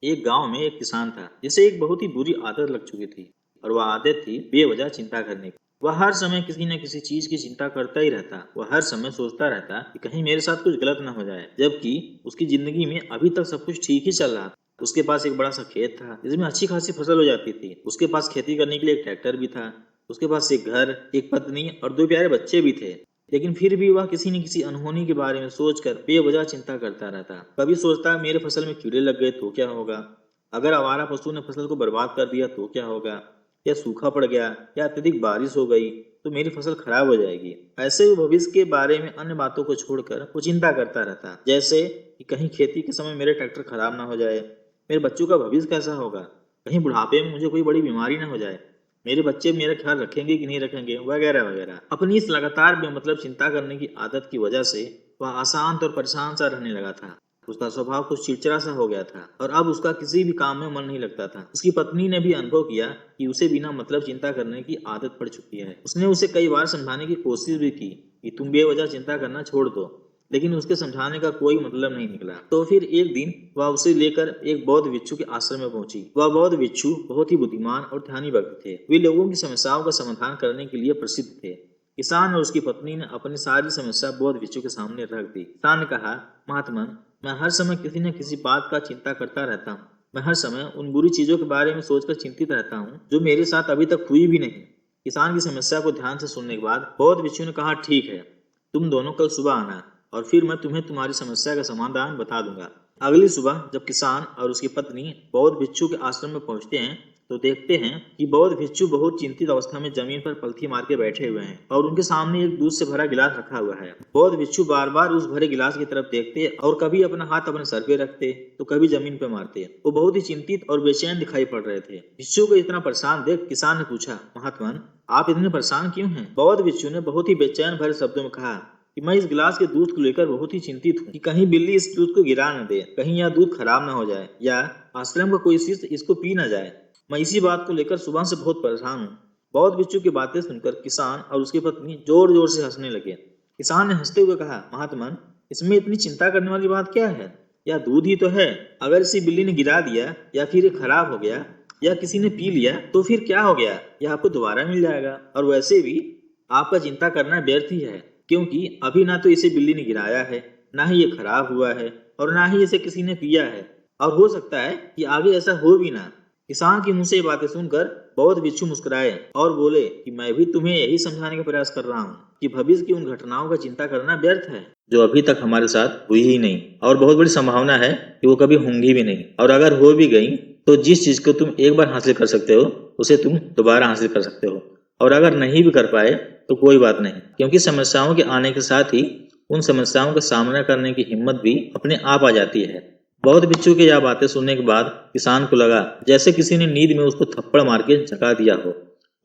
एक गांव में एक किसान था जिसे एक बहुत ही बुरी आदत लग चुकी थी। और वह आदत थी बेवजह चिंता करने की। वह हर समय किसी न किसी चीज की चिंता करता ही रहता। वह हर समय सोचता रहता कि कहीं मेरे साथ कुछ गलत न हो जाए, जबकि उसकी जिंदगी में अभी तक सब कुछ ठीक ही चल रहा था। उसके पास एक बड़ा सा खेत था जिसमें अच्छी खासी फसल हो जाती थी। उसके पास खेती करने के लिए एक ट्रैक्टर भी था। उसके पास एक घर, एक पत्नी और दो प्यारे बच्चे भी थे। लेकिन फिर भी वह किसी न किसी अनहोनी के बारे में सोचकर बेवजह चिंता करता रहता। कभी सोचता मेरे फसल में कीड़े लग गए तो क्या होगा, अगर आवारा पशु ने फसल को बर्बाद कर दिया तो क्या होगा, या सूखा पड़ गया या अत्यधिक बारिश हो गई तो मेरी फसल खराब हो जाएगी। ऐसे वो भविष्य के बारे में अन्य बातों को छोड़कर वो चिंता करता रहता, जैसे कि कहीं खेती के समय मेरे ट्रैक्टर खराब ना हो जाए, मेरे बच्चों का भविष्य कैसा होगा, कहीं बुढ़ापे में मुझे कोई बड़ी बीमारी ना हो जाए, मेरे बच्चे मेरा ख्याल रखेंगे कि नहीं रखेंगे, वगैरह वगैरह। अपनी इस लगातार बेमतलब चिंता करने की आदत की वजह से वह अशांत और परेशान सा रहने लगा था। उसका स्वभाव कुछ चिड़चिड़ा सा हो गया था और अब उसका किसी भी काम में मन नहीं लगता था। उसकी पत्नी ने भी अनुभव किया कि उसे बिना मतलब चिंता करने की आदत पड़ चुकी है। उसने उसे कई बार समझाने की कोशिश भी की कि तुम बेवजह चिंता करना छोड़ दो, लेकिन उसके समझाने का कोई मतलब नहीं निकला। तो फिर एक दिन वह उसे लेकर एक बौद्ध भिक्षु के आश्रम में पहुंची। वह बौद्ध भिक्षु बहुत ही बुद्धिमान और ध्यानी व्यक्ति थे। वे लोगों की समस्याओं का समाधान करने के लिए प्रसिद्ध थे। किसान और उसकी पत्नी ने अपनी सारी समस्या बौद्ध भिक्षु के सामने रख दी। किसान ने कहा, महात्मन, मैं हर समय किसी न किसी बात का चिंता करता रहता हूँ। मैं हर समय उन बुरी चीजों के बारे में सोचकर चिंतित रहता हूँ जो मेरे साथ अभी तक हुई भी नहीं। किसान की समस्या को ध्यान से सुनने के बाद बौद्ध भिक्षु ने कहा, ठीक है, तुम दोनों कल सुबह आना और फिर मैं तुम्हें तुम्हारी समस्या का समाधान बता दूंगा। अगली सुबह जब किसान और उसकी पत्नी बौद्ध भिक्षु के आश्रम में पहुंचते हैं तो देखते हैं कि बौद्ध भिक्षु बहुत चिंतित अवस्था में जमीन पर पलथी मार के बैठे हुए हैं और उनके सामने एक दूध से भरा गिलास रखा हुआ है। बौद्ध भिक्षु बार बार उस भरे गिलास की तरफ देखते और कभी अपना हाथ अपने सर पे रखते तो कभी जमीन पे मारते। वो बहुत ही चिंतित और बेचैन दिखाई पड़ रहे थे। भिक्षु को इतना परेशान देख किसान ने पूछा, महात्मन, आप इतने परेशान क्यों हैं? बौद्ध भिक्षु ने बहुत ही बेचैन भरे शब्दों में कहा कि मैं इस गिलास के दूध को लेकर बहुत ही चिंतित हूँ कि कहीं बिल्ली इस दूध को गिरा न दे, कहीं यह दूध खराब न हो जाए या आश्रम का कोई शिष्य इसको पी न जाए। मैं इसी बात को लेकर सुबह से बहुत परेशान हूँ। बौद्ध भिक्षु की बातें सुनकर किसान और उसकी पत्नी जोर जोर से हंसने लगे। किसान ने हंसते हुए कहा, महात्मन, इसमें इतनी चिंता करने वाली बात क्या है? यह दूध ही तो है। अगर इसी बिल्ली ने गिरा दिया या फिर ये खराब हो गया या किसी ने पी लिया तो फिर क्या हो गया? यह आपको दोबारा मिल जाएगा। और वैसे भी आपका चिंता करना व्यर्थ ही है, क्योंकि अभी ना तो इसे बिल्ली ने गिराया है, ना ही ये खराब हुआ है और ना ही इसे किसी ने पिया है, और हो सकता है कि आगे ऐसा हो भी ना। किसान के मुंह से ये बातें सुनकर बौद्ध भिक्षु मुस्कुराए और बोले कि मैं भी तुम्हें यही समझाने का प्रयास कर रहा हूँ कि भविष्य की उन घटनाओं का चिंता करना व्यर्थ है जो अभी तक हमारे साथ हुई ही नहीं, और बहुत बड़ी संभावना है कि वो कभी होंगी भी नहीं। और अगर हो भी गई तो जिस चीज को तुम एक बार हासिल कर सकते हो उसे तुम दोबारा हासिल कर सकते हो, और अगर नहीं भी कर पाए तो कोई बात नहीं, क्योंकि समस्याओं के आने के साथ ही उन समस्याओं का सामना करने की हिम्मत भी अपने आप आ जाती है। बौद्ध भिक्षु की यह बातें सुनने के बाद किसान को लगा जैसे किसी ने नींद में उसको थप्पड़ मार के जगा दिया हो।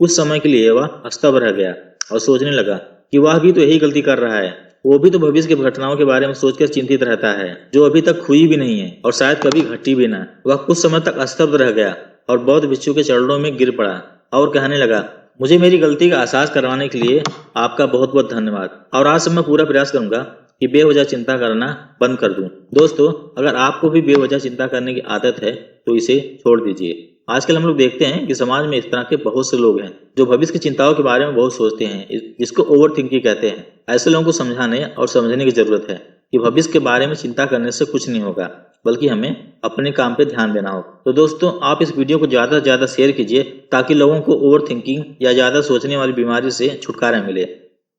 कुछ समय के लिए वह हंसता रह गया और सोचने लगा कि वह भी तो यही गलती कर रहा है। वो भी तो भविष्य की घटनाओं के बारे में सोचकर चिंतित रहता है जो अभी तक हुई भी नहीं है और शायद कभी घटी भी ना। वह कुछ समय तक स्तब्ध रह गया और बौद्ध भिक्षु के चरणों में गिर पड़ा और कहने लगा, मुझे मेरी गलती का एहसास करवाने के लिए आपका बहुत बहुत धन्यवाद, और आज से मैं पूरा प्रयास करूंगा कि बेवजह चिंता करना बंद कर दूं। दोस्तों, अगर आपको भी बेवजह चिंता करने की आदत है तो इसे छोड़ दीजिए। आजकल हम लोग देखते हैं कि समाज में इस तरह के बहुत से लोग हैं जो भविष्य की चिंताओं के बारे में बहुत सोचते हैं, जिसको ओवर थिंकिंग कहते हैं। ऐसे लोगों को समझाने और समझने की जरूरत है कि भविष्य के बारे में चिंता करने से कुछ नहीं होगा, बल्कि हमें अपने काम पे ध्यान देना हो। तो दोस्तों, आप इस वीडियो को ज्यादा से ज्यादा शेयर कीजिए ताकि लोगों को ओवर थिंकिंग या ज्यादा सोचने वाली बीमारी से छुटकारा मिले।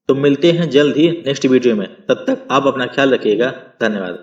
तो मिलते हैं जल्द ही नेक्स्ट वीडियो में, तब तक आप अपना ख्याल रखिएगा। धन्यवाद।